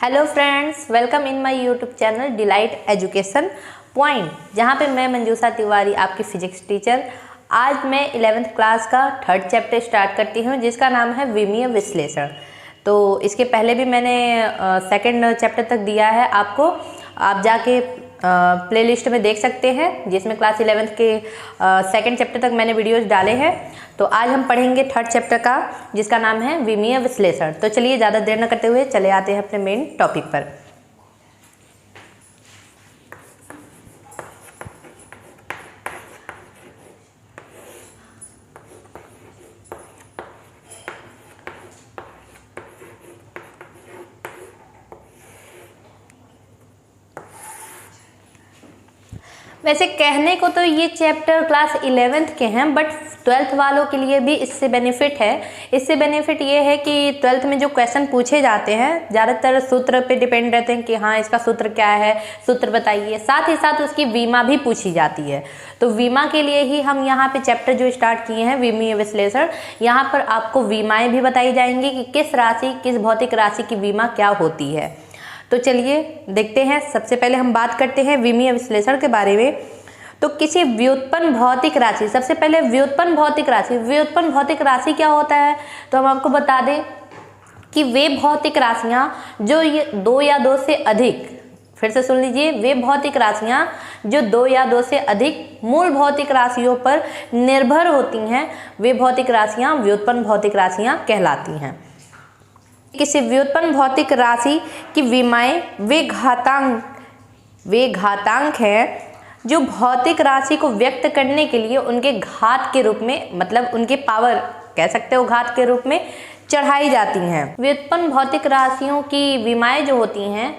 Hello friends, welcome in my YouTube channel delight education point, जहाँ पे मैं मंजूषा तिवारी आपकी फिजिक्स टीचर आज मैं 11th क्लास का थर्ड चैप्टर स्टार्ट करती हूँ, जिसका नाम है विमीय विश्लेषण। तो इसके पहले भी मैंने सेकंड चैप्टर तक दिया है आपको, आप जाके प्लेलिस्ट में देख सकते हैं, जिसमें क्लास 11th के सेकंड चैप्टर तक मैंने वीडियोस डाले हैं। तो आज हम पढ़ेंगे थर्ड चैप्टर का, जिसका नाम है विमीय विश्लेषण। तो चलिए ज़्यादा देर न करते हुए चले आते हैं अपने मेन टॉपिक पर। वैसे कहने को तो ये चैप्टर क्लास 11th के हैं, बट 12th वालों के लिए भी इससे बेनिफिट है। इससे बेनिफिट ये है कि 12th में जो क्वेश्चन पूछे जाते हैं ज़्यादातर सूत्र पे डिपेंड रहते हैं कि हाँ इसका सूत्र क्या है, सूत्र बताइए। साथ ही साथ उसकी विमा भी पूछी जाती है। तो विमा के लिए ही हम यहाँ पे चैप्टर जो स्टार्ट किए हैं विमीय विश्लेषण, यहाँ पर आपको विमाएँ भी बताई जाएंगी कि किस राशि, किस भौतिक राशि की विमा क्या होती है। तो चलिए देखते हैं। सबसे पहले हम बात करते हैं विमीय विश्लेषण के बारे में। तो किसी व्युत्पन्न भौतिक राशि, सबसे पहले व्युत्पन्न भौतिक राशि, व्युत्पन्न भौतिक राशि क्या होता है तो हम आपको बता दें कि वे भौतिक राशियां जो ये दो या दो से अधिक, फिर से सुन लीजिए, वे भौतिक राशियां जो दो या दो से अधिक मूल भौतिक राशियों पर निर्भर होती हैं, वे भौतिक राशियां व्युत्पन्न भौतिक राशियां कहलाती हैं। किसी व्युत्पन्न भौतिक राशि की विमाएं वे घातांक हैं जो भौतिक राशि को व्यक्त करने के लिए उनके घात के रूप में, मतलब उनके पावर कह सकते हो घात के रूप में चढ़ाई जाती हैं। व्युत्पन्न भौतिक राशियों की विमाएं जो होती हैं,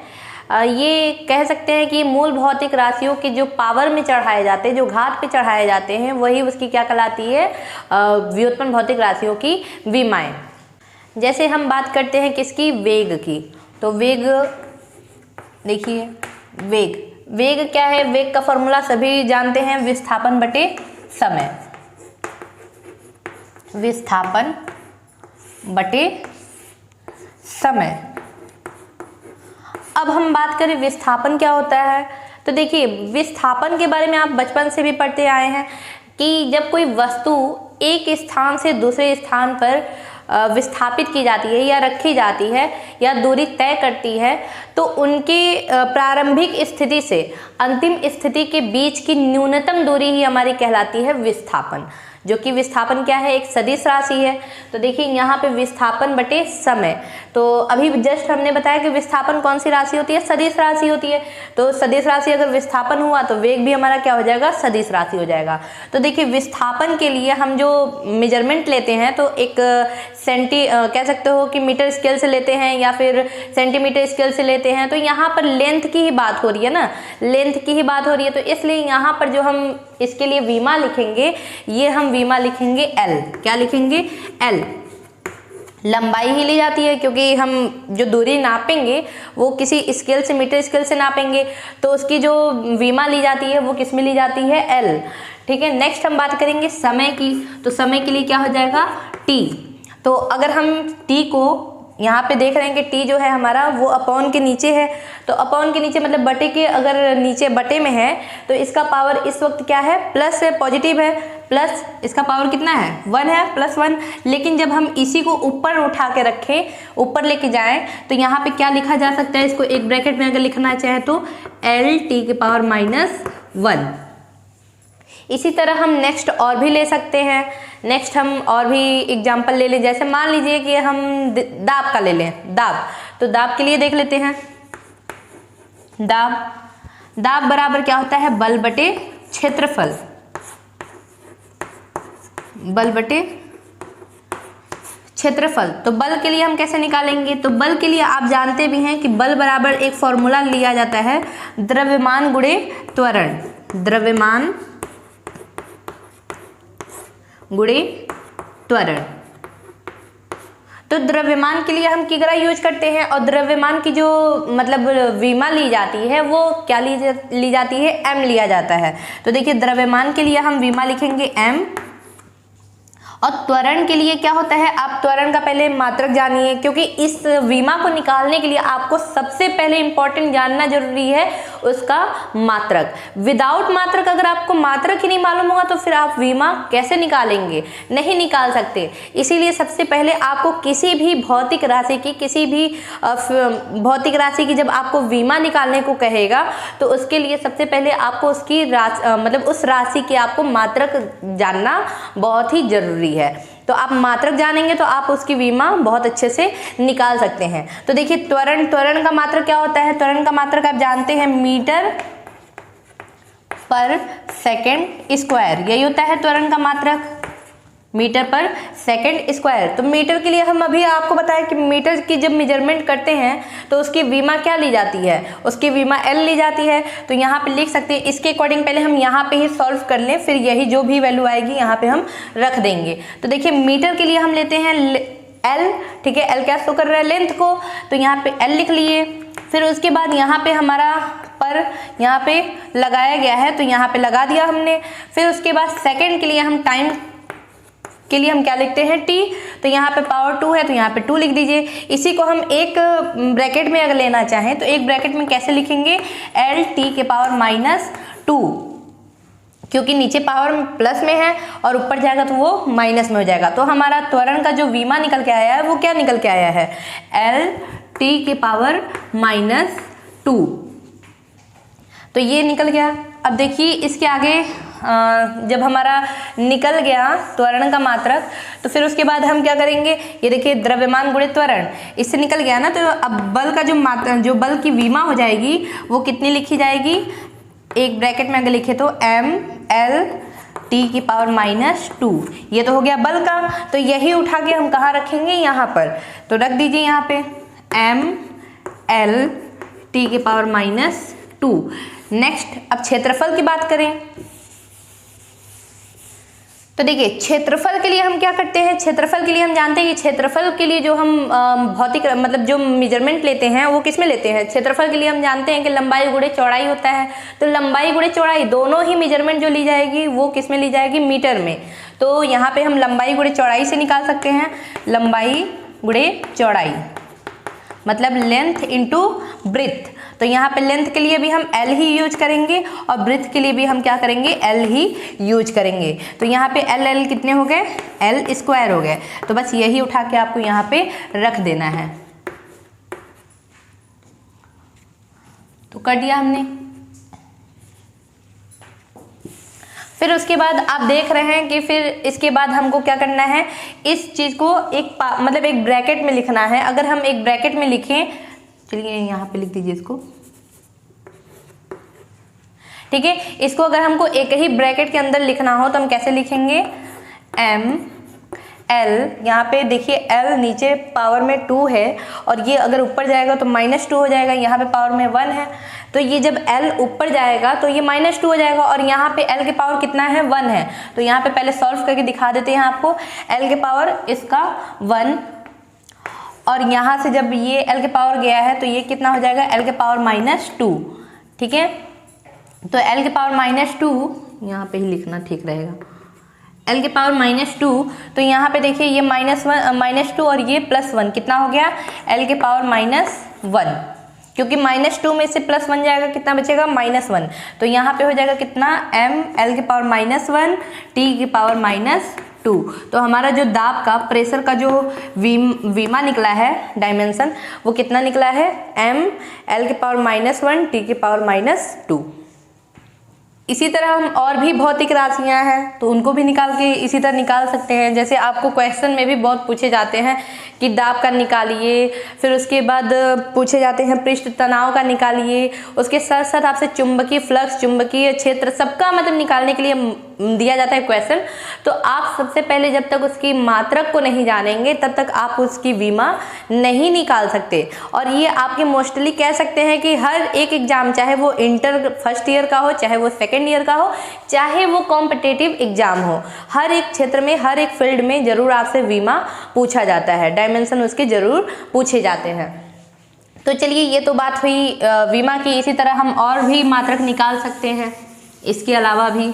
ये कह सकते हैं कि मूल भौतिक राशियों के जो पावर में चढ़ाए जाते हैं, जो घात पे चढ़ाए जाते हैं, वही उसकी क्या कहलाती है, व्युत्पन्न भौतिक राशियों की विमाएं। जैसे हम बात करते हैं किसकी, वेग की। तो वेग देखिए, वेग क्या है, वेग का फॉर्मूला सभी जानते हैं, विस्थापन बटे समय, विस्थापन बटे समय। अब हम बात करें विस्थापन क्या होता है। तो देखिए, विस्थापन के बारे में आप बचपन से भी पढ़ते आए हैं कि जब कोई वस्तु एक स्थान से दूसरे स्थान पर विस्थापित की जाती है या रखी जाती है या दूरी तय करती है, तो उनके प्रारंभिक स्थिति से अंतिम स्थिति के बीच की न्यूनतम दूरी ही हमारी कहलाती है विस्थापन, जो कि विस्थापन क्या है, एक सदिश राशि है। तो देखिए यहाँ पे विस्थापन बटे समय, तो अभी जस्ट हमने बताया कि विस्थापन कौन सी राशि होती है, सदिश राशि होती है। तो सदिश राशि अगर विस्थापन हुआ तो वेग भी हमारा क्या हो जाएगा, सदिश राशि हो जाएगा। तो देखिए विस्थापन के लिए हम जो मेजरमेंट लेते हैं, तो एक कह सकते हो कि मीटर स्केल से लेते हैं या फिर सेंटीमीटर स्केल से लेते हैं। तो यहाँ पर लेंथ की ही बात हो रही है ना, लेंथ की ही बात हो रही है। तो इसलिए यहाँ पर जो हम इसके लिए विमा लिखेंगे, ये हम विमा लिखेंगे L। क्या लिखेंगे, L। लंबाई ही ली जाती है, क्योंकि हम जो दूरी नापेंगे वो किसी स्केल से, मीटर स्केल से नापेंगे, तो उसकी जो विमा ली जाती है वो किस में ली जाती है, L। ठीक है। नेक्स्ट हम बात करेंगे समय की। तो समय के लिए क्या हो जाएगा, T। तो अगर हम T को यहाँ पे देख रहे हैं कि T जो है हमारा वो अपॉन के नीचे है। तो अपॉन के नीचे मतलब बटे के, अगर नीचे बटे में है तो इसका पावर इस वक्त क्या है, प्लस है, पॉजिटिव है, प्लस इसका पावर कितना है, 1 है, +1। लेकिन जब हम इसी को ऊपर उठा के रखें, ऊपर लेके जाएं, तो यहाँ पे क्या लिखा जा सकता है, इसको एक ब्रैकेट में अगर लिखना चाहे तो LT⁻⁻1। इसी तरह हम नेक्स्ट और भी ले सकते हैं। नेक्स्ट हम और भी एग्जाम्पल ले लें, जैसे मान लीजिए कि हम दाब का ले लें, दाब। तो दाब के लिए देख लेते हैं, दाब बराबर क्या होता है, बल बटे क्षेत्रफल, बल बटे क्षेत्रफल। तो बल के लिए हम कैसे निकालेंगे, तो बल के लिए आप जानते भी हैं कि बल बराबर एक फॉर्मूला लिया जाता है, द्रव्यमान गुणे त्वरण, द्रव्यमान गुणे त्वरण। तो द्रव्यमान के लिए हम किग्रा यूज करते हैं, और द्रव्यमान की जो मतलब विमा ली जाती है वो क्या ली जाती है, M लिया जाता है। तो देखिए द्रव्यमान के लिए हम विमा लिखेंगे M, और त्वरण के लिए क्या होता है, आप त्वरण का पहले मात्रक जानिए, क्योंकि इस विमा को निकालने के लिए आपको सबसे पहले इंपॉर्टेंट जानना जरूरी है उसका मात्रक। विदाउट मात्रक अगर आपको मात्रक ही नहीं मालूम होगा तो फिर आप विमा कैसे निकालेंगे, नहीं निकाल सकते। इसीलिए सबसे पहले आपको किसी भी भौतिक राशि की जब आपको विमा निकालने को कहेगा तो उसके लिए सबसे पहले आपको उसकी मतलब उस राशि के आपको मात्रक जानना बहुत ही जरूरी है। तो आप मात्रक जानेंगे तो आप उसकी विमा बहुत अच्छे से निकाल सकते हैं। तो देखिए त्वरण का मात्रक क्या होता है, त्वरण का मात्रक आप जानते हैं मीटर पर सेकंड स्क्वायर, यही होता है त्वरण का मात्रक, मीटर पर सेकंड स्क्वायर। तो मीटर के लिए हम अभी आपको बताया कि मीटर की जब मेजरमेंट करते हैं तो उसकी विमा क्या ली जाती है, उसकी विमा L ली जाती है। तो यहाँ पे लिख सकते हैं, इसके अकॉर्डिंग पहले हम यहाँ पे ही सॉल्व कर लें, फिर यही जो भी वैल्यू आएगी यहाँ पे हम रख देंगे। तो देखिए मीटर के लिए हम लेते हैं L, ठीक है, L क्या शो कर रहा है, लेंथ को, तो यहाँ पे L लिख लिए। फिर उसके बाद यहाँ पे हमारा पर यहाँ पे लगाया गया है तो यहाँ पे लगा दिया हमने। फिर उसके बाद सेकेंड के लिए हम टाइम के लिए हम क्या लिखते हैं, T, तो यहाँ पे पावर 2 है तो यहाँ पे 2 लिख दीजिए। इसी को हम एक ब्रैकेट में अगर लेना चाहें तो एक ब्रैकेट में कैसे लिखेंगे, LT के पावर -2, क्योंकि नीचे पावर प्लस में है और ऊपर जाएगा तो वो माइनस में हो जाएगा। तो हमारा त्वरण का जो विमा निकल के आया है वो क्या निकल के आया है, LT के पावर -2, तो ये निकल गया। अब देखिए इसके आगे जब हमारा निकल गया त्वरण का मात्रक तो फिर उसके बाद हम क्या करेंगे, ये देखिए द्रव्यमान गुणित त्वरण, इससे निकल गया ना। तो अब बल का जो बल की विमा हो जाएगी वो कितनी लिखी जाएगी, एक ब्रैकेट में अगर लिखे तो MLT की पावर -2, ये तो हो गया बल का। तो यही उठा के हम कहाँ रखेंगे, यहाँ पर, तो रख दीजिए यहाँ पे MLT की पावर -2। नेक्स्ट अब क्षेत्रफल की बात करें तो देखिए क्षेत्रफल के लिए हम क्या करते हैं, क्षेत्रफल के लिए हम जानते हैं कि क्षेत्रफल के लिए जो हम भौतिक मतलब जो मेजरमेंट लेते हैं वो किस में लेते हैं, क्षेत्रफल के लिए हम जानते हैं कि लंबाई गुणे चौड़ाई होता है। तो लंबाई गुणे चौड़ाई दोनों ही मेजरमेंट जो ली जाएगी वो किस में ली जाएगी, मीटर में। तो यहाँ पे हम लंबाई गुणे चौड़ाई से निकाल सकते हैं, लंबाई गुणे चौड़ाई मतलब लेंथ इंटू ब्रेथ। तो यहाँ पे लेंथ के लिए भी हम L ही यूज करेंगे और ब्रेथ के लिए भी हम क्या करेंगे, L ही यूज करेंगे। तो यहाँ पे L कितने हो गए, L स्क्वायर हो गए। तो बस यही उठा के आपको यहाँ पे रख देना है। तो कर दिया हमने। फिर उसके बाद आप देख रहे हैं कि फिर इसके बाद हमको क्या करना है, इस चीज़ को मतलब एक ब्रैकेट में लिखना है। अगर हम एक ब्रैकेट में लिखें, चलिए यहाँ पे लिख दीजिए इसको, ठीक है। इसको अगर हमको एक ही ब्रैकेट के अंदर लिखना हो तो हम कैसे लिखेंगे, ML, यहाँ पे देखिए L नीचे पावर में 2 है और ये अगर ऊपर जाएगा तो -2 हो जाएगा, यहाँ पे पावर में 1 है। तो ये जब L ऊपर जाएगा तो ये -2 हो जाएगा और यहाँ पे L के पावर कितना है, 1 है। तो यहाँ पे पहले सॉल्व करके दिखा देते हैं आपको। L के पावर इसका 1 और यहाँ से जब ये L के पावर गया है तो ये कितना हो जाएगा, L के पावर -2, ठीक है। तो L के पावर -2 यहाँ पे ही लिखना ठीक रहेगा, L के पावर -2। तो यहाँ पे देखिए ये -2 और ये +1 कितना हो गया, L के पावर -1, क्योंकि -2 में से +1 जाएगा, कितना बचेगा, -1। तो यहाँ पे हो जाएगा कितना, ML के पावर -1 T की पावर -2। तो हमारा जो दाब का प्रेशर का जो विमा निकला है डायमेंशन वो कितना निकला है, ML के पावर -1 T की पावर -2। इसी तरह हम और भी भौतिक राशियां हैं तो उनको भी निकाल के इसी तरह निकाल सकते हैं। जैसे आपको क्वेश्चन में भी बहुत पूछे जाते हैं कि दाब का निकालिए, फिर उसके बाद पूछे जाते हैं पृष्ठ तनाव का निकालिए, उसके साथ साथ आपसे चुंबकीय फ्लक्स, चुंबकीय क्षेत्र सबका मतलब निकालने के लिए दिया जाता है क्वेश्चन। तो आप सबसे पहले जब तक उसकी मात्रक को नहीं जानेंगे तब तक आप उसकी विमा नहीं निकाल सकते। और ये आपके मोस्टली कह सकते हैं कि हर एक एग्जाम, चाहे वो इंटर फर्स्ट ईयर का हो, चाहे वो सेकेंड ईयर का हो, चाहे वो कॉम्पिटिटिव एग्जाम हो, हर एक क्षेत्र में, हर एक फील्ड में जरूर आपसे विमा पूछा जाता है, डायमेंशन उसके जरूर पूछे जाते हैं। तो चलिए ये तो बात हुई विमा की। इसी तरह हम और भी मात्रक निकाल सकते हैं इसके अलावा भी।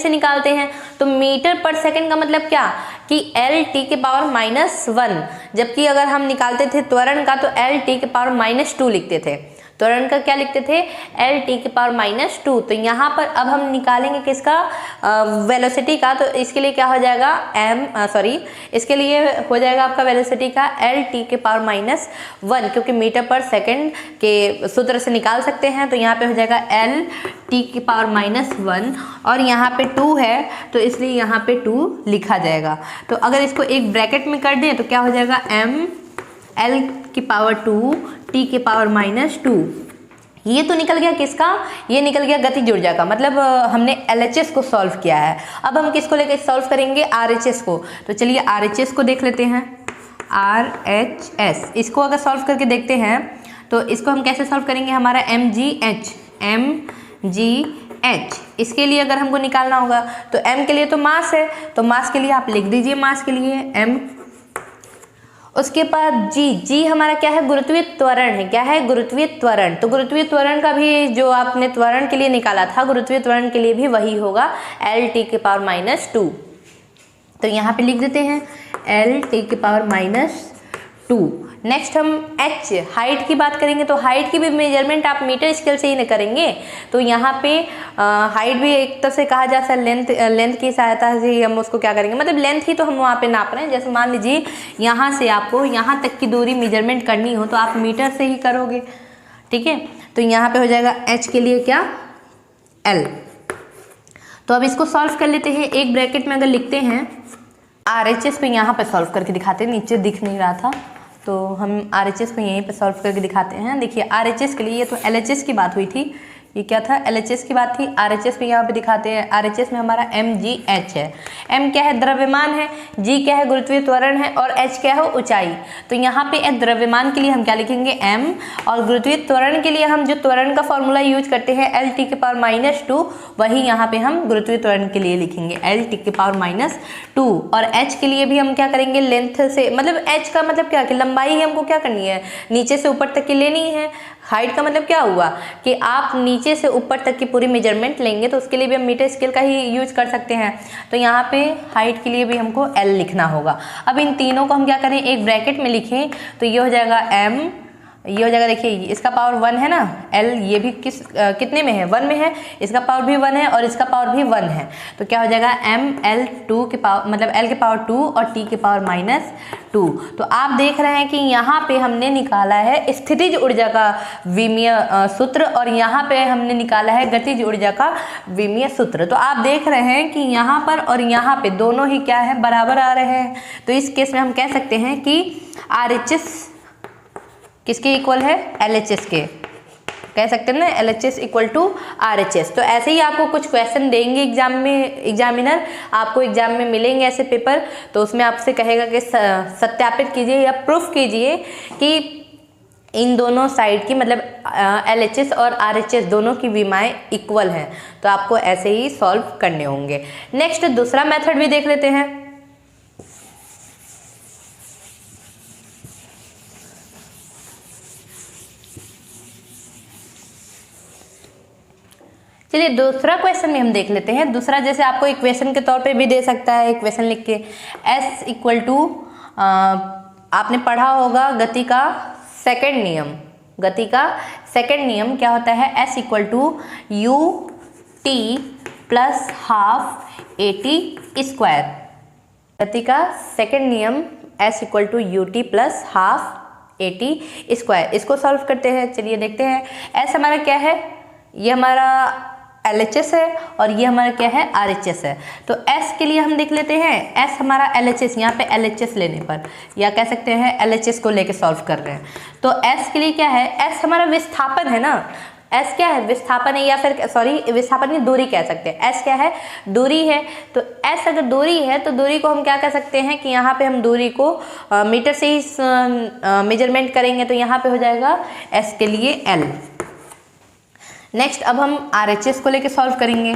से निकालते हैं तो मीटर पर सेकंड का मतलब क्या कि LT के पावर -1, जबकि अगर हम निकालते थे त्वरण का तो LT के पावर -2 लिखते थे। त्वरण का क्या लिखते थे? LT के पावर -2। तो यहाँ पर अब हम निकालेंगे किसका? वेलोसिटी का। तो इसके लिए क्या हो जाएगा? इसके लिए हो जाएगा आपका वेलोसिटी का LT के पावर -1, क्योंकि मीटर पर सेकंड के सूत्र से निकाल सकते हैं। तो यहाँ पे हो जाएगा LT के पावर -1 और यहाँ पे 2 है तो इसलिए यहाँ पे 2 लिखा जाएगा। तो अगर इसको एक ब्रैकेट में कर दें तो क्या हो जाएगा? L की पावर 2 T के पावर -2। ये तो निकल गया किसका? ये निकल गया गतिज ऊर्जा का। मतलब हमने LHS को सॉल्व किया है। अब हम किसको लेकर सॉल्व करेंगे? RHS को। तो चलिए RHS को देख लेते हैं। RHS इसको अगर सॉल्व करके देखते हैं तो इसको हम कैसे सॉल्व करेंगे? हमारा mgh इसके लिए अगर हमको निकालना होगा तो m के लिए तो मास है, तो मास के लिए आप लिख दीजिए मास के लिए m। उसके बाद g हमारा क्या है? गुरुत्वीय त्वरण है। क्या है? गुरुत्वीय त्वरण। तो गुरुत्वीय त्वरण का भी जो आपने त्वरण के लिए निकाला था, गुरुत्वीय त्वरण के लिए भी वही होगा LT के पावर -2। तो यहाँ पे लिख देते हैं LT के पावर -2। नेक्स्ट हम h हाइट की बात करेंगे तो हाइट की भी मेजरमेंट आप मीटर स्केल से ही न करेंगे। तो यहाँ पे हाइट भी एक तरह से कहा जा सकता है, लेंथ की सहायता से ही हम उसको क्या करेंगे, मतलब लेंथ ही तो हम वहाँ पे नाप रहे हैं। जैसे मान लीजिए यहाँ से आपको यहाँ तक की दूरी मेजरमेंट करनी हो तो आप मीटर से ही करोगे, ठीक है। तो यहाँ पे हो जाएगा h के लिए क्या? L। तो अब इसको सॉल्व कर लेते हैं। एक ब्रैकेट में अगर लिखते हैं RHS पे, यहाँ पे सॉल्व करके दिखाते हैं, नीचे दिख नहीं रहा था तो हम RHS को यहीं पे सॉल्व करके दिखाते हैं। देखिए RHS के लिए, ये तो LHS की बात हुई थी, ये क्या था? LHS की बात थी। RHS पे यहाँ पे दिखाते हैं। RHS में हमारा mgh है। m क्या है? द्रव्यमान है। g क्या है? गुरुत्वीय त्वरण है। और h क्या है? ऊंचाई। तो यहाँ पे द्रव्यमान के लिए हम क्या लिखेंगे? m, और गुरुत्वीय त्वरण के लिए हम जो त्वरण का फॉर्मूला यूज करते हैं LT के पावर -2, वही यहाँ पे हम गुरुत्वीय त्वरण के लिए लिखेंगे LT के पावर -2। और h के लिए भी हम क्या करेंगे? लेंथ से, मतलब h का मतलब क्या कि लंबाई हमको क्या करनी है? नीचे से ऊपर तक की लेनी है। हाइट का मतलब क्या हुआ कि आप नीचे से ऊपर तक की पूरी मेजरमेंट लेंगे, तो उसके लिए भी हम मीटर स्केल का ही यूज कर सकते हैं। तो यहाँ पे हाइट के लिए भी हमको L लिखना होगा। अब इन तीनों को हम क्या करें? एक ब्रैकेट में लिखें तो ये हो जाएगा m ये हो जाएगा, देखिए इसका पावर 1 है ना, L ये भी कितने में है, 1 में है, इसका पावर भी 1 है और इसका पावर भी 1 है, तो क्या हो जाएगा ML2 के पावर मतलब L के पावर 2 और T के पावर -2। तो आप देख रहे हैं कि यहाँ पे हमने निकाला है स्थितिज ऊर्जा का विमीय सूत्र और यहाँ पे हमने निकाला है गतिज ऊर्जा का विमीय सूत्र। तो आप देख रहे हैं कि यहाँ पर और यहाँ पे दोनों ही क्या है, बराबर आ रहे हैं। तो इस केस में हम कह सकते हैं कि RHS किसके इक्वल है, LHS के, कह सकते हैं ना LHS इक्वल टू RHS। तो ऐसे ही आपको कुछ क्वेश्चन देंगे एग्जाम में, एग्जामिनर आपको एग्जाम में मिलेंगे ऐसे पेपर, तो उसमें आपसे कहेगा कि सत्यापित कीजिए या प्रूफ कीजिए कि इन दोनों साइड की मतलब LHS और RHS दोनों की विमाएँ इक्वल हैं। तो आपको ऐसे ही सॉल्व करने होंगे। नेक्स्ट दूसरा मेथड भी देख लेते हैं। चलिए दूसरा क्वेश्चन भी हम देख लेते हैं। दूसरा जैसे आपको इक्वेशन के तौर पे भी दे सकता है, इक्वेशन लिख के S इक्वल टू आपने पढ़ा होगा गति का सेकंड नियम। गति का सेकंड नियम क्या होता है, S equal to UT plus half AT square. गति का सेकंड नियम S equal to UT plus half AT square. इसको सॉल्व करते हैं। चलिए देखते हैं। S हमारा क्या है, ये हमारा LHS है और ये हमारा क्या है, RHS है। तो S के लिए हम देख लेते हैं। S हमारा LHS, यहाँ पे LHS लेने पर या कह सकते हैं LHS को लेके सॉल्व कर रहे हैं। तो S के लिए क्या है, S हमारा विस्थापन है ना, S क्या है, विस्थापन है, या फिर सॉरी विस्थापन नहीं, दूरी कह सकते हैं। S क्या है, दूरी है। तो S अगर दूरी है तो दूरी को हम क्या कह सकते हैं कि यहाँ पे हम दूरी को मीटर से ही मेजरमेंट करेंगे, तो यहाँ पे हो जाएगा S के लिए L। नेक्स्ट अब हम RHS को लेके सॉल्व करेंगे।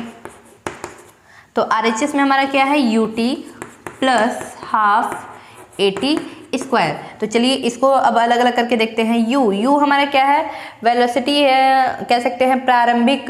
तो RHS में हमारा क्या है, UT plus half AT square. तो चलिए इसको अब अलग अलग करके देखते हैं। U हमारा क्या है, वेलोसिटी है, कह सकते हैं प्रारंभिक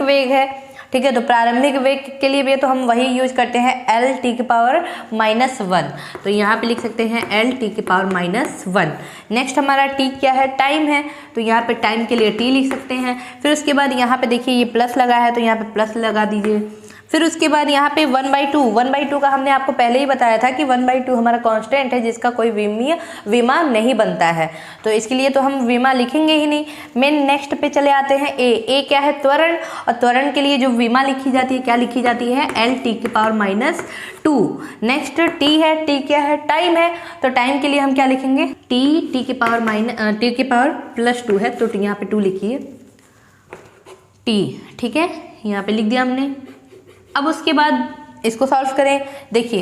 वेग है, ठीक है। तो प्रारंभिक वेग के लिए भी तो हम वही यूज करते हैं LT के पावर -1। तो यहाँ पे लिख सकते हैं LT के पावर -1। नेक्स्ट हमारा T क्या है, टाइम है, तो यहाँ पे टाइम के लिए T लिख सकते हैं। फिर उसके बाद यहाँ पे देखिए ये प्लस लगा है, तो यहाँ पे प्लस लगा दीजिए। फिर उसके बाद यहाँ पे 1/2 का हमने आपको पहले ही बताया था कि 1/2 हमारा कांस्टेंट है जिसका कोई विमा नहीं बनता है, तो इसके लिए तो हम विमा लिखेंगे ही नहीं। मेन नेक्स्ट पे चले आते हैं। ए क्या है, त्वरण, और त्वरण के लिए जो विमा लिखी जाती है क्या लिखी जाती है, LT के पावर -2। नेक्स्ट T है, T क्या है, टाइम है, तो टाइम के लिए हम क्या लिखेंगे, T के पावर +2 है, तो यहाँ पे 2 लिखिए T, ठीक है, यहाँ पे लिख दिया हमने। अब उसके बाद इसको सॉल्व करें। देखिए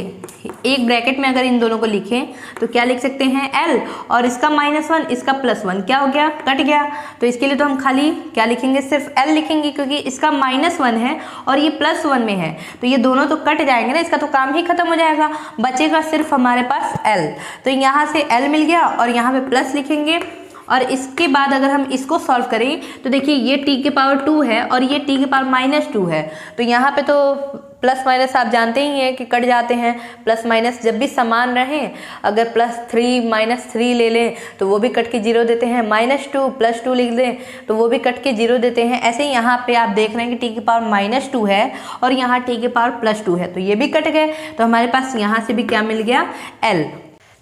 एक ब्रैकेट में अगर इन दोनों को लिखें तो क्या लिख सकते हैं, L, और इसका -1 इसका +1 क्या हो गया, कट गया। तो इसके लिए तो हम खाली क्या लिखेंगे, सिर्फ L लिखेंगे, क्योंकि इसका -1 है और ये +1 में है, तो ये दोनों तो कट जाएंगे ना, इसका तो काम ही खत्म हो जाएगा, बचेगा सिर्फ हमारे पास L। तो यहाँ से L मिल गया और यहाँ पे प्लस लिखेंगे। और इसके बाद अगर हम इसको सॉल्व करें तो देखिए ये T के पावर 2 है और ये T के पावर -2 है, तो यहाँ पे तो प्लस माइनस आप जानते ही हैं कि कट जाते हैं। प्लस माइनस जब भी समान रहें, अगर +3 -3 ले लें तो वो भी कट के 0 देते हैं, -2 +2 लिख दें तो वो भी कट के 0 देते हैं। ऐसे ही यहाँ पे आप देख रहे हैं कि T के पावर -2 है और यहाँ T के पावर +2 है, तो ये भी कट गए, तो हमारे पास यहाँ से भी क्या मिल गया, L।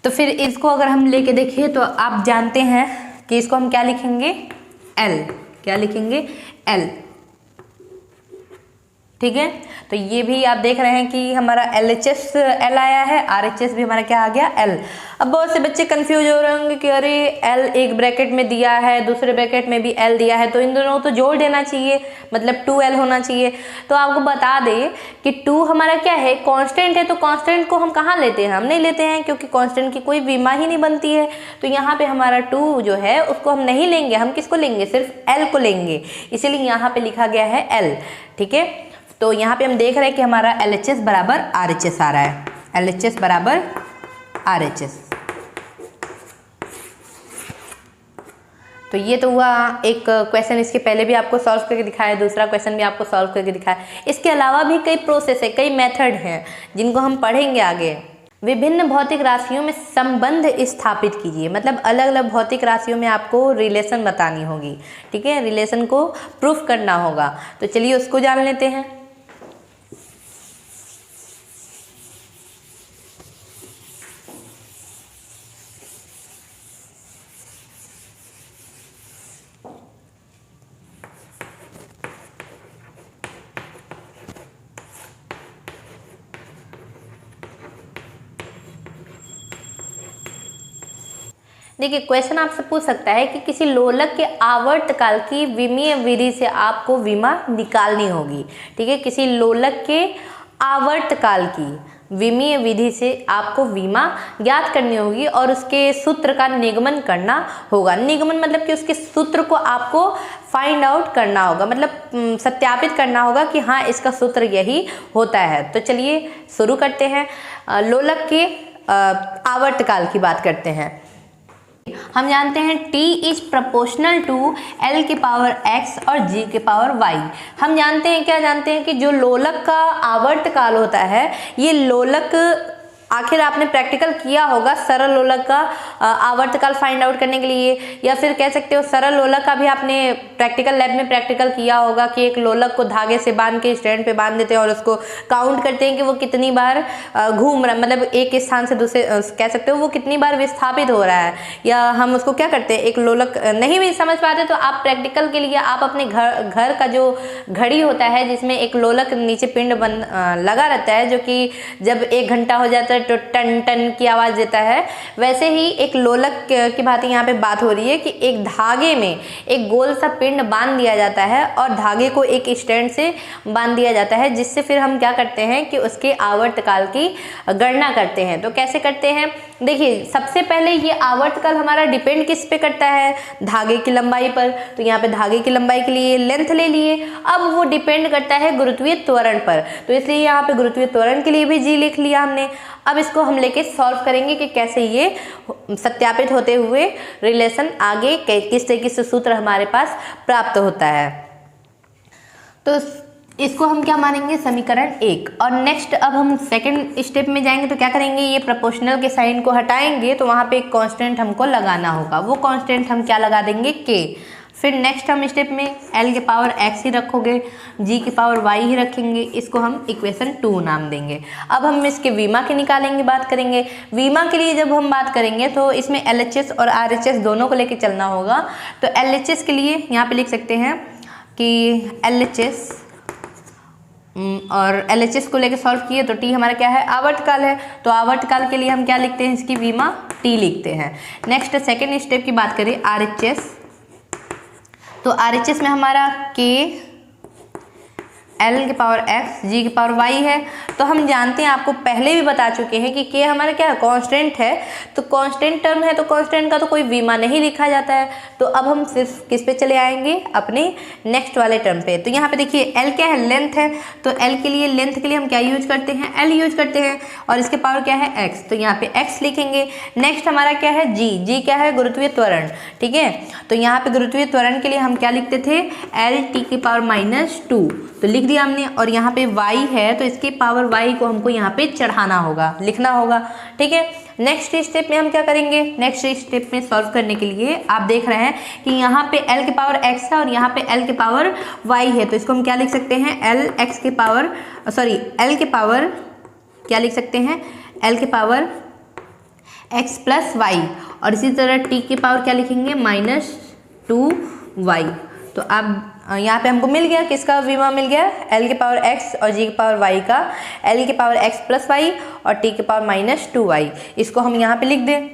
तो फिर इसको अगर हम लेके देखें तो आप जानते हैं कि इसको हम क्या लिखेंगे, L, क्या लिखेंगे, L, ठीक है। तो ये भी आप देख रहे हैं कि हमारा LHS L आया है, RHS भी हमारा क्या आ गया, L। अब बहुत से बच्चे कंफ्यूज हो रहे होंगे कि अरे L एक ब्रैकेट में दिया है, दूसरे ब्रैकेट में भी L दिया है, तो इन दोनों को तो जोड़ देना चाहिए, मतलब 2L होना चाहिए। तो आपको बता दें कि 2 हमारा क्या है, कांस्टेंट है, तो कांस्टेंट को हम कहाँ लेते हैं, हम नहीं लेते हैं, क्योंकि कांस्टेंट की कोई विमा ही नहीं बनती है। तो यहाँ पे हमारा 2 जो है उसको हम नहीं लेंगे, हम किसको लेंगे, सिर्फ L को लेंगे, इसीलिए यहाँ पे लिखा गया है L, ठीक है। तो यहाँ पे हम देख रहे हैं कि हमारा LHS बराबर RHS आ रहा है, LHS बराबर RHS। तो ये तो हुआ एक क्वेश्चन, इसके पहले भी आपको सॉल्व करके दिखाया, दूसरा क्वेश्चन भी आपको सॉल्व करके दिखाया। इसके अलावा भी कई प्रोसेस है, कई मेथड हैं जिनको हम पढ़ेंगे आगे। विभिन्न भौतिक राशियों में संबंध स्थापित कीजिए, मतलब अलग अलग भौतिक राशियों में आपको रिलेशन बतानी होगी, ठीक है, रिलेशन को प्रूफ करना होगा। तो चलिए उसको जान लेते हैं। देखिए क्वेश्चन आपसे पूछ सकता है कि किसी लोलक के आवर्तकाल की विमीय विधि से आपको विमा निकालनी होगी, ठीक है, किसी लोलक के आवर्तकाल की विमीय विधि से आपको विमा ज्ञात करनी होगी और उसके सूत्र का निगमन करना होगा। निगमन मतलब कि उसके सूत्र को आपको फाइंड आउट करना होगा, मतलब सत्यापित करना होगा कि हाँ इसका सूत्र यही होता है। तो चलिए शुरू करते हैं। लोलक के आवर्तकाल की बात करते हैं। हम जानते हैं T is proportional to L के पावर X और G के पावर Y। हम जानते हैं, क्या जानते हैं कि जो लोलक का आवर्तकाल होता है, ये लोलक आखिर आपने प्रैक्टिकल किया होगा सरल लोलक का आवर्तकाल फाइंड आउट करने के लिए, या फिर कह सकते हो सरल लोलक का भी आपने प्रैक्टिकल लैब में प्रैक्टिकल किया होगा कि एक लोलक को धागे से बांध के स्टैंड पे बांध देते हैं और उसको काउंट करते हैं कि वो कितनी बार घूम रहा है, मतलब एक स्थान से दूसरे कह सकते हो वो कितनी बार विस्थापित हो रहा है। या हम उसको क्या करते हैं, एक लोलक नहीं भी समझ पाते तो आप प्रैक्टिकल के लिए आप अपने घर का जो घड़ी होता है जिसमें एक लोलक नीचे पिंड लगा रहता है, जो कि जब 1 घंटा हो जाता है तो टन टन की आवाज़ देता है, वैसे ही एक लोलक की बात यहाँ पे बात हो रही है कि एक धागे में एक गोल सा पिंड बांध दिया जाता है और धागे को एक स्टैंड से बांध दिया जाता है, जिससे फिर हम क्या करते हैं कि उसके आवर्तकाल की गणना करते हैं। तो कैसे करते हैं, देखिए सबसे पहले ये आवर्तकाल हमारा डिपेंड किस पे करता है, धागे की लंबाई पर। तो यहाँ पे धागे की लंबाई के लिए लेंथ ले लिए, अब वो डिपेंड करता है गुरुत्वीय त्वरण पर, तो इसलिए यहाँ पे गुरुत्वीय त्वरण के लिए भी जी लिख लिया हमने। अब इसको हम लेके सॉल्व करेंगे कि कैसे ये सत्यापित होते हुए रिलेशन आगे किस तरीके से सूत्र हमारे पास प्राप्त होता है। तो इसको हम क्या मानेंगे, समीकरण 1। और नेक्स्ट अब हम सेकंड स्टेप में जाएंगे तो क्या करेंगे, ये प्रोपोर्शनल के साइन को हटाएंगे तो वहाँ पे एक कांस्टेंट हमको लगाना होगा, वो कांस्टेंट हम क्या लगा देंगे, k। फिर नेक्स्ट हम स्टेप में L के पावर x ही रखोगे, G के पावर y ही रखेंगे, इसको हम इक्वेशन 2 नाम देंगे। अब हम इसके विमा के निकालेंगे, बात करेंगे। विमा के लिए जब हम बात करेंगे तो इसमें LHS और RHS दोनों को लेके चलना होगा। तो LHS के लिए यहाँ पे लिख सकते हैं कि LHS और LHS को लेके सॉल्व किए तो T हमारा क्या है, आवर्तकाल है, तो आवर्तकाल के लिए हम क्या लिखते हैं, इसकी विमा T लिखते हैं। नेक्स्ट सेकेंड स्टेप की बात करें RHS, तो RHS में हमारा K L के पावर x G के पावर y है। तो हम जानते हैं, आपको पहले भी बता चुके हैं कि K हमारा क्या है, कांस्टेंट है, तो कांस्टेंट टर्म है तो कांस्टेंट का तो कोई विमा नहीं लिखा जाता है। तो अब हम सिर्फ किस पे चले आएंगे, अपने नेक्स्ट वाले टर्म पे। तो यहाँ पे देखिए L क्या है, लेंथ है, तो L के लिए लेंथ के लिए हम क्या यूज करते हैं, L यूज करते हैं, और इसके पावर क्या है x, तो यहाँ पे x लिखेंगे। नेक्स्ट हमारा क्या है G, G क्या है, गुरुत्वीय त्वरण, ठीक है। तो यहाँ पे गुरुत्वीय त्वरण के लिए हम क्या लिखते थे, L t के पावर -2, तो लिख दिया हमने। और यहाँ पे y है तो इसके पावर y को हमको यहाँ पे चढ़ाना होगा, लिखना होगा, ठीक है। नेक्स्ट स्टेप में हम क्या करेंगे, नेक्स्ट स्टेप में सॉल्व करने के लिए आप देख रहे हैं कि यहाँ पे L के पावर x है और यहाँ पे L के पावर y है, तो इसको हम क्या लिख सकते हैं, L के पावर क्या लिख सकते हैं, L के पावर x प्लस y, और इसी तरह t के पावर क्या लिखेंगे, -2y। तो अब यहाँ पे हमको मिल गया, किसका विमा मिल गया, L के पावर x और G के पावर y का, L के पावर x प्लस y और t के पावर -2y। इसको हम यहाँ पे लिख दें,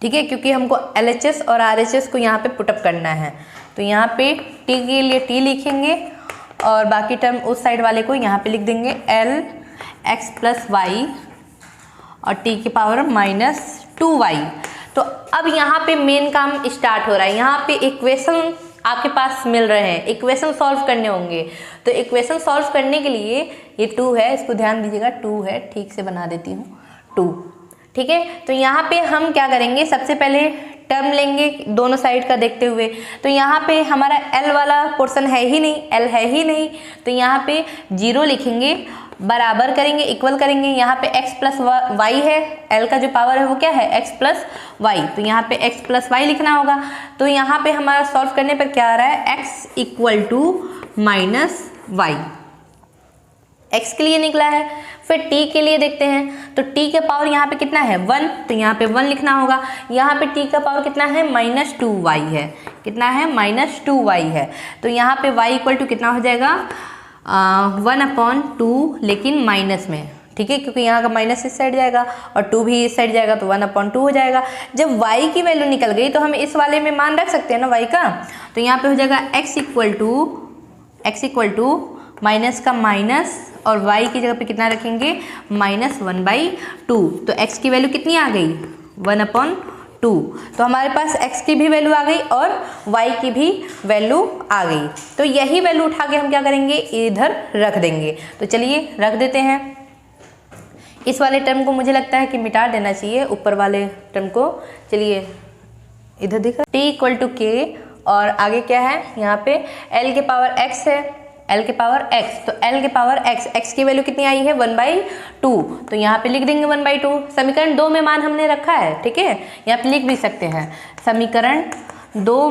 ठीक है, क्योंकि हमको LHS और RHS को यहाँ पे पुटअप करना है। तो यहाँ पे t के लिए t लिखेंगे और बाकी टर्म उस साइड वाले को यहाँ पे लिख देंगे, L x प्लस y और t के पावर -2y। तो अब यहाँ पे मेन काम स्टार्ट हो रहा है, यहाँ पे इक्वेशन आपके पास मिल रहे हैं, इक्वेशन सॉल्व करने होंगे। तो इक्वेशन सॉल्व करने के लिए ये 2 है, इसको ध्यान दीजिएगा, 2 है, ठीक से बना देती हूँ 2, ठीक है। तो यहाँ पे हम क्या करेंगे, सबसे पहले टर्म लेंगे दोनों साइड का देखते हुए। तो यहाँ पे हमारा L वाला पोर्शन है ही नहीं, L है ही नहीं, तो यहाँ पे 0 लिखेंगे बराबर करेंगे, इक्वल करेंगे। यहाँ पे x प्लस वाई है, l का जो पावर है वो क्या है x प्लस वाई, तो यहाँ पे x प्लस वाई लिखना होगा। तो यहाँ पे हमारा सॉल्व करने पर क्या आ रहा है, x equal to minus Y, x के लिए निकला है। फिर t के लिए देखते हैं, तो t का पावर यहाँ पे कितना है 1, तो यहाँ पे 1 लिखना होगा। यहाँ पे t का पावर कितना है -2y है, कितना है -2y है। तो यहाँ पे y इक्वल टू कितना हो जाएगा 1/2, लेकिन माइनस में, ठीक है, क्योंकि यहाँ का माइनस इस साइड जाएगा और 2 भी इस साइड जाएगा, तो 1/2 हो जाएगा। जब y की वैल्यू निकल गई तो हम इस वाले में मान रख सकते हैं ना y का, तो यहाँ पे हो जाएगा x इक्वल टू माइनस का माइनस और y की जगह पे कितना रखेंगे -1/2। तो x की वैल्यू कितनी आ गई 1/2। तो हमारे पास x की भी वैल्यू आ गई और y की भी वैल्यू आ गई। तो यही वैल्यू उठा के हम क्या करेंगे, इधर रख देंगे। तो चलिए रख देते हैं। इस वाले टर्म को मुझे लगता है कि मिटा देना चाहिए, ऊपर वाले टर्म को। चलिए इधर दिख रहा है t इक्वल टू k, और आगे क्या है यहाँ पे l के पावर x है, l के पावर x, तो l के पावर x की वैल्यू कितनी आई है 1/2, तो यहाँ पे लिख देंगे 1/2। समीकरण 2 में मान हमने रखा है, ठीक है, यहाँ पे लिख भी सकते हैं। समीकरण 2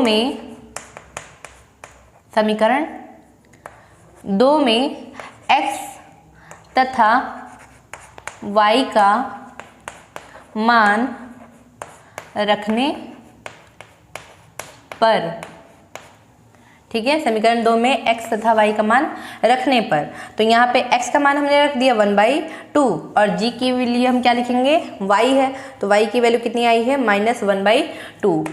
में x तथा y का मान रखने पर, ठीक है, समीकरण 2 में x तथा y का मान रखने पर, तो यहाँ पे x का मान हमने रख दिया 1/2 और g की वैल्यू हम क्या लिखेंगे y है, तो y की वैल्यू कितनी आई है -1/2।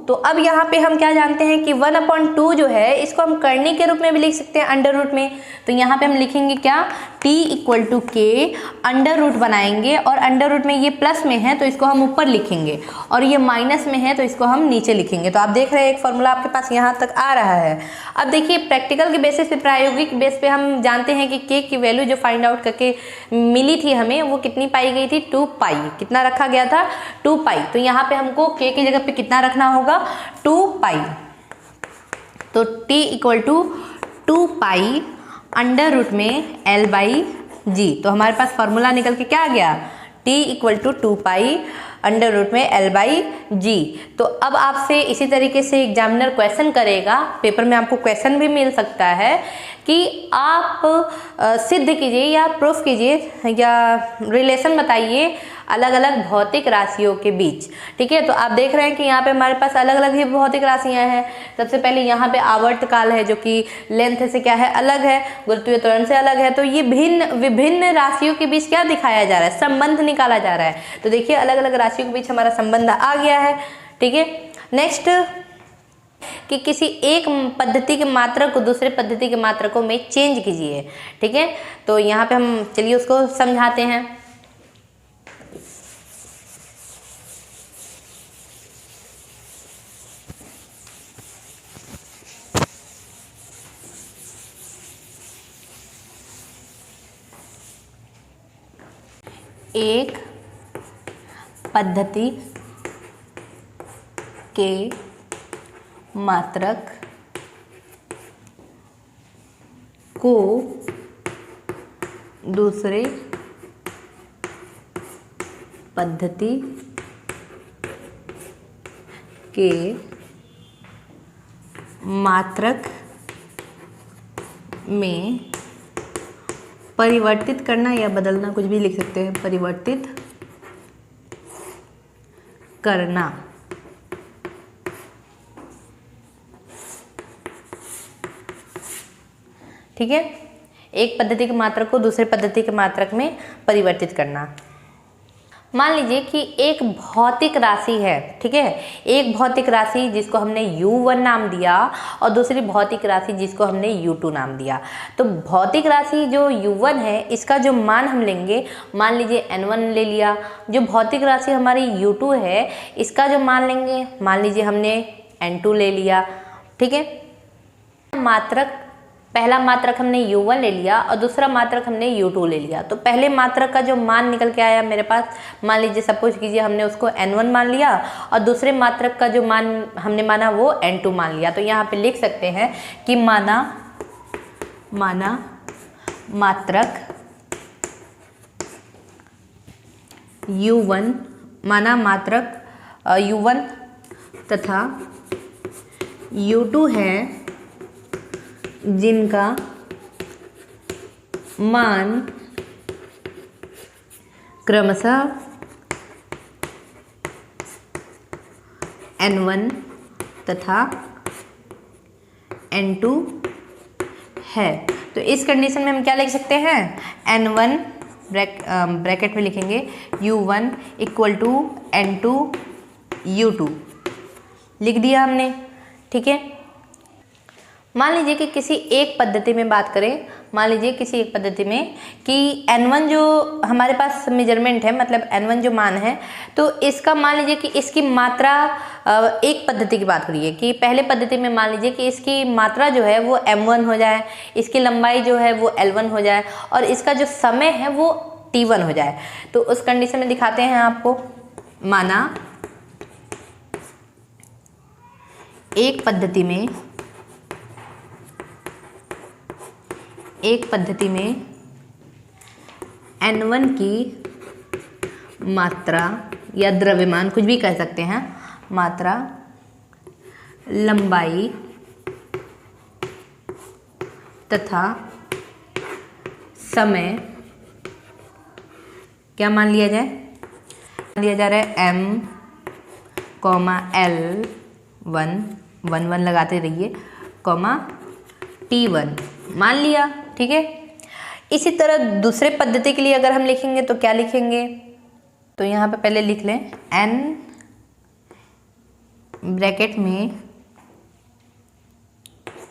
तो अब यहाँ पे हम क्या जानते हैं कि 1/2 जो है इसको हम करने के रूप में भी लिख सकते हैं, अंडर रूट में। तो यहाँ पे हम लिखेंगे क्या, t equal to k, under root बनाएंगे और अंडर रूट में ये प्लस में है तो इसको हम ऊपर लिखेंगे और ये माइनस में है तो इसको हम नीचे लिखेंगे। तो आप देख रहे हैं एक फॉर्मूला आपके पास यहाँ तक आ रहा है। अब देखिए प्रैक्टिकल के बेसिस पे, प्रायोगिक बेस पे हम जानते हैं कि k की वैल्यू जो फाइंड आउट करके मिली थी हमें, वो कितनी पाई गई थी 2 पाई, कितना रखा गया था 2 पाई। तो यहाँ पे हमको k की जगह पे कितना रखना होगा 2 पाई, तो t equal to 2 pi under root में l/g। तो हमारे पास फॉर्मूला निकल के क्या आ गया, t equal to 2 pi under root में l/g। तो अब आपसे इसी तरीके से एग्जामिनर क्वेश्चन करेगा, पेपर में आपको क्वेश्चन भी मिल सकता है कि आप सिद्ध कीजिए या प्रूफ कीजिए या रिलेशन बताइए अलग अलग भौतिक राशियों के बीच, ठीक है। तो आप देख रहे हैं कि यहाँ पे हमारे पास अलग अलग ही भौतिक राशियाँ हैं। सबसे पहले यहाँ पे आवर्त काल है जो कि लेंथ से क्या है अलग है, गुरुत्वीय त्वरण से अलग है। तो ये विभिन्न राशियों के बीच क्या दिखाया जा रहा है, संबंध निकाला जा रहा है। तो देखिए अलग अलग राशियों के बीच हमारा संबंध आ गया है, ठीक है। नेक्स्ट, कि किसी एक पद्धति के मात्रक को दूसरे पद्धति के मात्रकों में चेंज कीजिए, ठीक है। तो यहाँ पे हम चलिए उसको समझाते हैं। एक पद्धति के मात्रक को दूसरे पद्धति के मात्रक में परिवर्तित करना या बदलना, कुछ भी लिख सकते हैं, परिवर्तित करना। ठीक है, एक पद्धति के मात्रक को दूसरे पद्धति के मात्रक में परिवर्तित करना। मान लीजिए कि एक भौतिक राशि है, ठीक है, एक भौतिक राशि जिसको हमने U1 नाम दिया और दूसरी भौतिक राशि जिसको हमने U2 नाम दिया। तो भौतिक राशि जो U1 है इसका जो मान हम लेंगे, मान लीजिए N1 ले लिया। जो भौतिक राशि हमारी U2 है इसका जो मान लेंगे, मान लीजिए हमने N2 ले लिया, ठीक है। मात्रक, पहला मात्रक हमने U1 ले लिया और दूसरा मात्रक हमने U2 ले लिया। तो पहले मात्रक का जो मान निकल के आया मेरे पास, मान लीजिए सपोज कीजिए हमने उसको N1 मान लिया और दूसरे मात्रक का जो मान हमने माना वो N2 मान लिया। तो यहाँ पे लिख सकते हैं कि माना मात्रक U1 माना मात्रक U1 तथा U2 है जिनका मान क्रमशः N1 तथा N2 है। तो इस कंडीशन में हम क्या लिख सकते हैं, N1 ब्रैकेट में लिखेंगे U1 equal to N2 U2 लिख दिया हमने। ठीक है, मान लीजिए कि किसी एक पद्धति में बात करें, मान लीजिए किसी एक पद्धति में कि N1 जो हमारे पास मेजरमेंट है, मतलब N1 जो मान है, तो इसका मान लीजिए कि इसकी मात्रा, एक पद्धति की बात करिए कि पहले पद्धति में मान लीजिए कि इसकी मात्रा जो है वो M1 हो जाए, इसकी लंबाई जो है वो L1 हो जाए और इसका जो समय है वो T1 हो जाए। तो उस कंडीशन में दिखाते हैं आपको। माना एक पद्धति में N1 की मात्रा या द्रव्यमान, कुछ भी कह सकते हैं, मात्रा, लंबाई तथा समय क्या मान लिया जाए, लिया जा रहा है M, L1 1 लगाते रहिए, T1 मान लिया। ठीक है, इसी तरह दूसरे पद्धति के लिए अगर हम लिखेंगे तो क्या लिखेंगे, तो यहाँ पे पहले लिख लें N ब्रैकेट में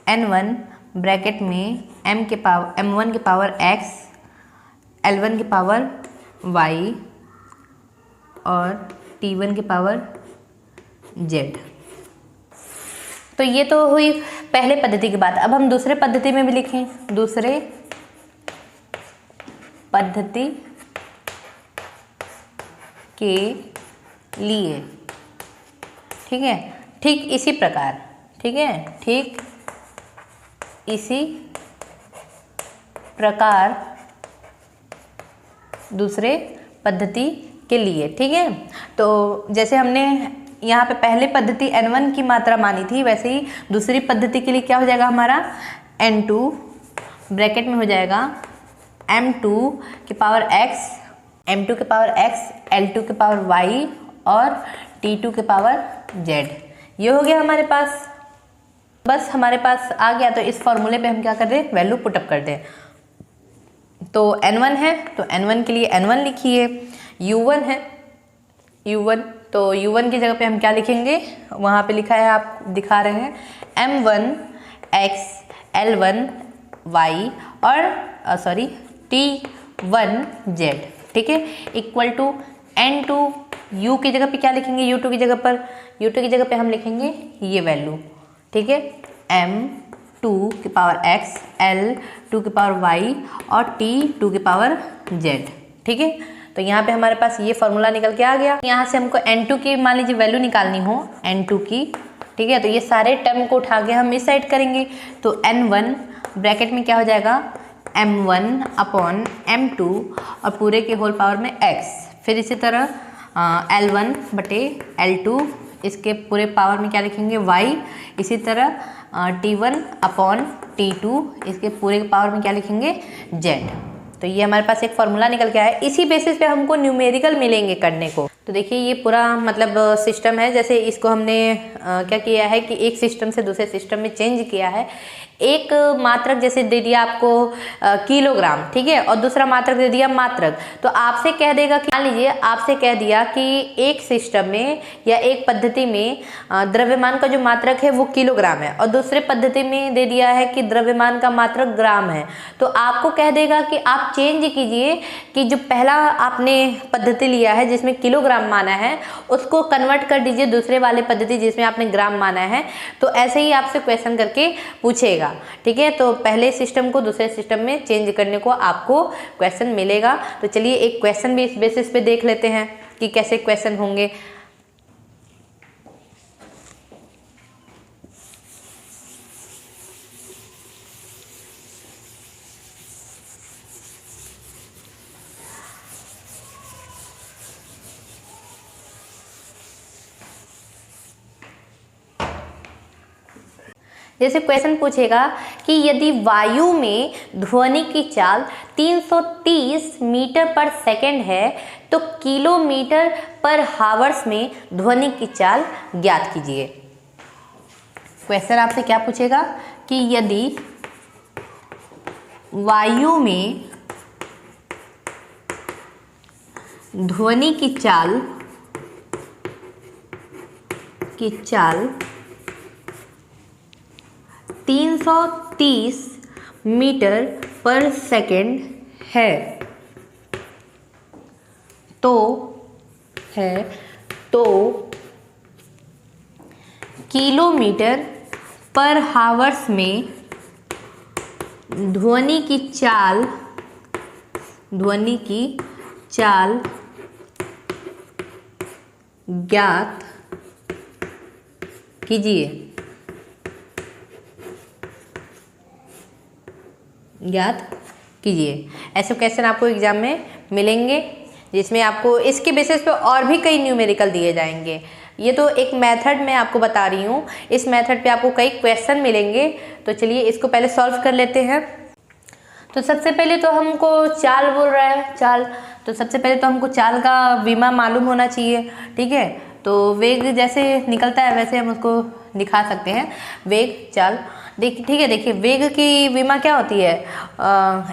N1 ब्रैकेट में M1 के पावर X, L1 के पावर Y और T1 के पावर Z। तो ये तो हुई पहले पद्धति की बात। अब हम दूसरे पद्धति में भी लिखें, दूसरे पद्धति के लिए। ठीक है, ठीक इसी प्रकार, ठीक है, ठीक इसी प्रकार दूसरे पद्धति के लिए। ठीक है, तो जैसे हमने यहाँ पे पहले पद्धति N1 की मात्रा मानी थी, वैसे ही दूसरी पद्धति के लिए क्या हो जाएगा हमारा, N2 ब्रैकेट में हो जाएगा M2 के पावर X, M2 के पावर X, L2 के पावर Y और T2 के पावर Z। ये हो गया हमारे पास। बस हमारे पास आ गया, तो इस फॉर्मूले पे हम क्या कर दें, वैल्यू पुटअप कर दें। तो N1 है तो N1 के लिए N1 लिखिए, U1 है U1, तो U1 की जगह पे हम क्या लिखेंगे, वहाँ पे लिखा है, आप दिखा रहे हैं M1 X, L1 Y और T1 Z। ठीक है, इक्वल टू N2 U की जगह पे क्या लिखेंगे, U2 की जगह पे हम लिखेंगे ये वैल्यू। ठीक है, M2 के पावर X, L2 के पावर Y और T2 के पावर Z। ठीक है, तो यहाँ पे हमारे पास ये फॉर्मूला निकल के आ गया। यहाँ से हमको N2 की मान लीजिए वैल्यू निकालनी हो, N2 की। ठीक है, तो ये सारे टर्म को उठा के हम इस साइड करेंगे, तो N1 ब्रैकेट में क्या हो जाएगा, M1 अपॉन M2 और पूरे के होल पावर में X, फिर इसी तरह L1 बटे L2, इसके पूरे पावर में क्या लिखेंगे Y, इसी तरह T1 अपॉन T2, इसके पूरे पावर में क्या लिखेंगे Z। तो ये हमारे पास एक फॉर्मूला निकल के आया। इसी बेसिस पे हमको न्यूमेरिकल मिलेंगे करने को। तो देखिए ये पूरा मतलब सिस्टम है, जैसे इसको हमने क्या किया है कि एक सिस्टम से दूसरे सिस्टम में चेंज किया है। एक मात्रक जैसे दे दिया आपको किलोग्राम, ठीक है, और दूसरा मात्रक दे दिया मात्रक, तो आपसे कह देगा कि मान लीजिए आपसे कह दिया कि एक सिस्टम में या एक पद्धति में द्रव्यमान का जो मात्रक है वो किलोग्राम है और दूसरे पद्धति में दे दिया है कि द्रव्यमान का मात्रक ग्राम है। तो आपको कह देगा कि आप चेंज कीजिए कि जो पहला आपने पद्धति लिया है जिसमें किलोग्राम माना है उसको कन्वर्ट कर दीजिए दूसरे वाले पद्धति जिसमें आपने ग्राम माना है। तो ऐसे ही आपसे क्वेश्चन करके पूछेगा, ठीक है। तो पहले सिस्टम को दूसरे सिस्टम में चेंज करने को आपको क्वेश्चन मिलेगा। तो चलिए एक क्वेश्चन भी इस बेसिस पे देख लेते हैं कि कैसे क्वेश्चन होंगे। जैसे क्वेश्चन पूछेगा कि यदि वायु में ध्वनि की चाल 330 मीटर पर सेकंड है तो किलोमीटर पर हावर्स में ध्वनि की चाल ज्ञात कीजिए। क्वेश्चन आपसे क्या पूछेगा कि यदि वायु में ध्वनि की चाल 330 मीटर पर सेकंड है तो किलोमीटर पर हावर्स में ध्वनि की चाल ज्ञात कीजिए। ऐसे क्वेश्चन आपको एग्जाम में मिलेंगे जिसमें आपको इसके बेसिस पे और भी कई न्यूमेरिकल दिए जाएंगे। ये तो एक मेथड मैं आपको बता रही हूँ, इस मेथड पे आपको कई क्वेश्चन मिलेंगे। तो चलिए इसको पहले सॉल्व कर लेते हैं। तो सबसे पहले तो हमको चाल बोल रहा है, चाल, तो सबसे पहले तो हमको चाल का विमा मालूम होना चाहिए, ठीक है। तो वेग जैसे निकलता है वैसे हम उसको दिखा सकते हैं, वेग चाल, ठीक है। देखिए वेग की विमा क्या होती है,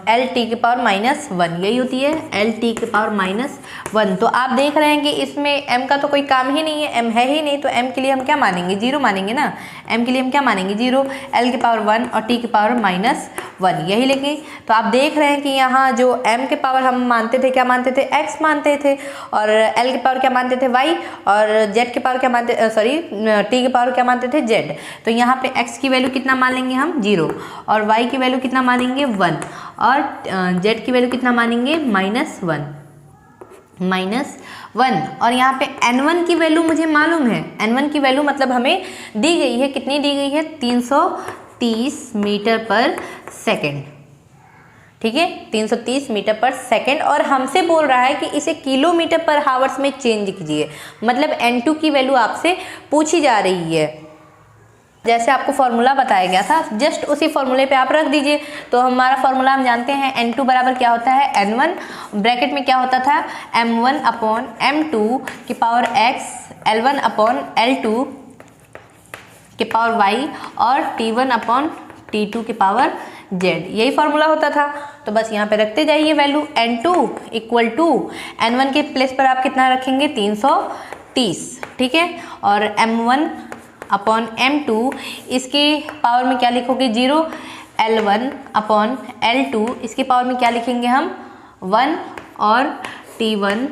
एल टी के पावर -1, यही होती है, एल टी के पावर -1। तो आप देख रहे हैं कि इसमें एम का तो कोई काम ही नहीं है, एम है ही नहीं, तो एम के लिए हम क्या मानेंगे, 0 मानेंगे ना। एम के लिए हम क्या मानेंगे, 0, एल के पावर 1 और टी के पावर -1, यही लेंगे। तो आप देख रहे हैं कि यहाँ जो एम के पावर हम मानते थे, क्या मानते थे, x मानते थे, और एल के पावर क्या मानते थे, y, और z के पावर क्या मानते, टी के पावर क्या मानते थे, z। तो यहाँ पे x की वैल्यू कितना मान लेंगे हम, 0, और y की वैल्यू कितना मानेंगे, 1, और z की वैल्यू कितना मानेंगे, -1, और यहाँ पे n1 की वैल्यू मुझे मालूम है। n1 की वैल्यू मतलब हमें दी गई है, कितनी दी गई है, 330 मीटर पर सेकेंड, ठीक है, 330 मीटर पर सेकेंड। और हमसे बोल रहा है कि इसे किलोमीटर पर हावर्स में चेंज कीजिए, मतलब n2 की वैल्यू आपसे पूछी जा रही है। जैसे आपको फॉर्मूला बताया गया था, जस्ट उसी फॉर्मूले पे आप रख दीजिए। तो हमारा फॉर्मूला हम जानते हैं, n2 बराबर क्या होता है, n1, ब्रैकेट में क्या होता था, m1 अपॉन m2 की power x, l1 upon l2 के पावर y, और t1 अपॉन t2 के पावर z, यही फॉर्मूला होता था। तो बस यहाँ पे रखते जाइए value, n2 equal to n1 के प्लेस पर आप कितना रखेंगे, 330, ठीक है, और m1 अपॉन m2, इसके पावर में क्या लिखोगे, 0, l1 अपॉन l2, इसके पावर में क्या लिखेंगे हम, 1, और t1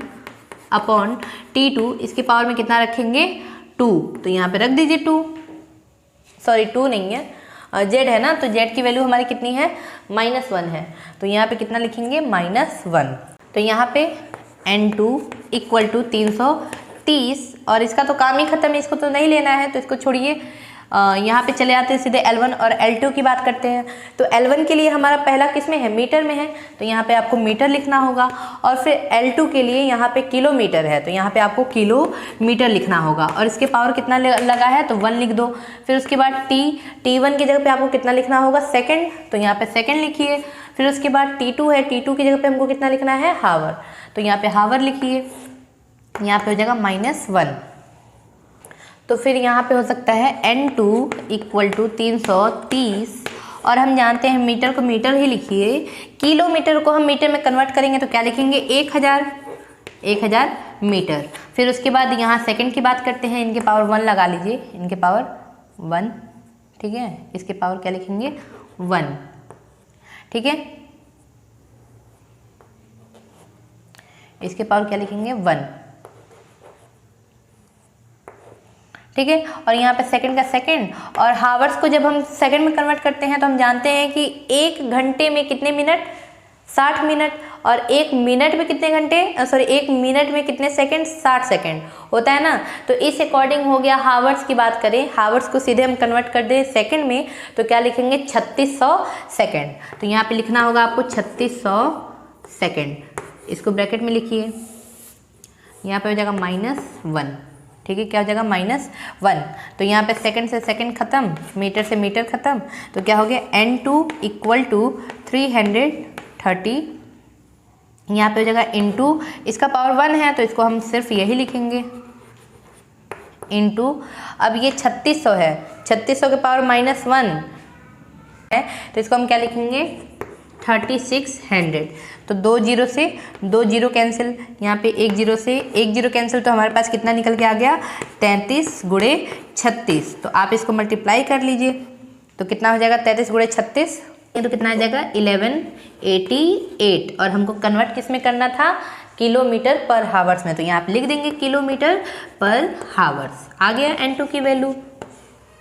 अपॉन t2, इसके पावर में कितना रखेंगे, 2। तो यहाँ पे रख दीजिए 2, सॉरी 2 नहीं है, z है ना, तो z की वैल्यू हमारी कितनी है, -1 है। तो यहाँ पे कितना लिखेंगे, -1। तो यहाँ पे n2 इक्वल टू 330, और इसका तो काम ही खत्म है, इसको तो नहीं लेना है, तो इसको छोड़िए। यहाँ पे चले आते हैं सीधे L1 और L2 की बात करते हैं। तो L1 के लिए हमारा पहला किस में है, मीटर में है, तो यहाँ पे आपको मीटर लिखना होगा। और फिर L2 के लिए यहाँ पे किलोमीटर है, तो यहाँ पे आपको किलोमीटर लिखना होगा। और इसके पावर कितना लगा है, तो 1 लिख दो। फिर उसके बाद T1 की जगह पे आपको कितना लिखना होगा, सेकेंड, तो यहाँ पे सेकेंड लिखिए। फिर उसके बाद T2 है, T2 की जगह पे हमको कितना लिखना है, हावर, तो यहाँ पे हावर लिखिए। यहाँ पे हो जाएगा -1। तो फिर यहाँ पे हो सकता है n2 इक्वल टू 330, और हम जानते हैं मीटर को मीटर ही लिखिए, किलोमीटर को हम मीटर में कन्वर्ट करेंगे तो क्या लिखेंगे, 1000 मीटर। फिर उसके बाद यहाँ सेकंड की बात करते हैं, इनके पावर 1 लगा लीजिए, इनके पावर 1, ठीक है, इसके पावर क्या लिखेंगे, 1, ठीक है, इसके पावर क्या लिखेंगे, 1, ठीक है। और यहाँ पे सेकंड का सेकंड, और हावर्स को जब हम सेकंड में कन्वर्ट करते हैं तो हम जानते हैं कि 1 घंटे में कितने मिनट, 60 मिनट, और 1 मिनट में कितने घंटे, 1 मिनट में कितने सेकंड, 60 सेकंड होता है ना। तो इस अकॉर्डिंग हो गया, हावर्स की बात करें, हावर्स को सीधे हम कन्वर्ट कर दें सेकंड में, तो क्या लिखेंगे, 3600 सेकंड। तो यहाँ पे लिखना होगा आपको 3600 सेकंड, इसको ब्रैकेट में लिखिए, यहाँ पे हो जाएगा -1, ठीक है, क्या हो जाएगा -1। तो यहाँ पे सेकंड से सेकंड खत्म, मीटर से मीटर खत्म, तो क्या हो गया N2 = 330। यहाँ पे हो जाएगा इनटू, इसका पावर 1 है तो इसको हम सिर्फ यही लिखेंगे इनटू, अब ये 3600 है, 3600 के पावर -1 है तो इसको हम क्या लिखेंगे 3600। तो 2 जीरो से 2 जीरो कैंसिल, यहाँ पे 1 जीरो से 1 जीरो कैंसिल, तो हमारे पास कितना निकल के आ गया 33 × 36। तो आप इसको मल्टीप्लाई कर लीजिए, तो कितना हो जाएगा 33 × 36, तो कितना आ जाएगा 1188। और हमको कन्वर्ट किस में करना था, किलोमीटर पर हावर्स में, तो यहाँ आप लिख देंगे किलोमीटर पर हावर्स। आ गया N2 की वैल्यू,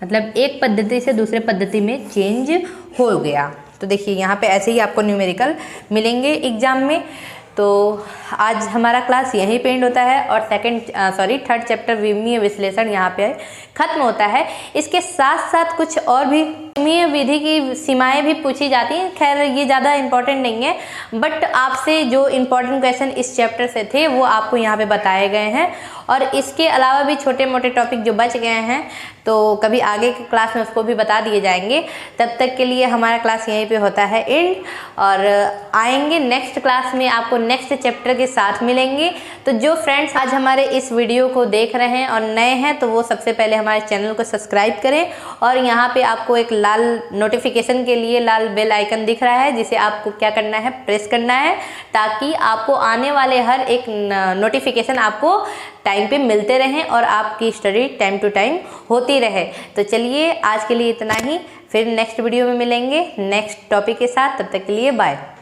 मतलब एक पद्धति से दूसरे पद्धति में चेंज हो गया। तो देखिए यहाँ पे ऐसे ही आपको न्यूमेरिकल मिलेंगे एग्जाम में। तो आज हमारा क्लास यहीं पे एंड होता है और थर्ड चैप्टर विमीय विश्लेषण यहाँ पे खत्म होता है। इसके साथ साथ कुछ और भी विमीय विधि की सीमाएं भी पूछी जाती हैं, खैर ये ज़्यादा इंपॉर्टेंट नहीं है, बट आपसे जो इम्पोर्टेंट क्वेश्चन इस चैप्टर से थे वो आपको यहाँ पे बताए गए हैं। और इसके अलावा भी छोटे मोटे टॉपिक जो बच गए हैं तो कभी आगे की क्लास में उसको भी बता दिए जाएंगे। तब तक के लिए हमारा क्लास यहीं पे होता है एंड, और आएंगे नेक्स्ट क्लास में आपको नेक्स्ट चैप्टर के साथ मिलेंगे। तो जो फ्रेंड्स आज हमारे इस वीडियो को देख रहे हैं और नए हैं तो वो सबसे पहले हमारे चैनल को सब्सक्राइब करें, और यहाँ पे आपको एक लाल नोटिफिकेशन के लिए लाल बेल आइकन दिख रहा है, जिसे आपको क्या करना है, प्रेस करना है, ताकि आपको आने वाले हर एक नोटिफिकेशन आपको टाइम पे मिलते रहें और आपकी स्टडी टाइम टू टाइम होती रहे। तो चलिए आज के लिए इतना ही, फिर नेक्स्ट वीडियो में मिलेंगे नेक्स्ट टॉपिक के साथ, तब तक के लिए बाय।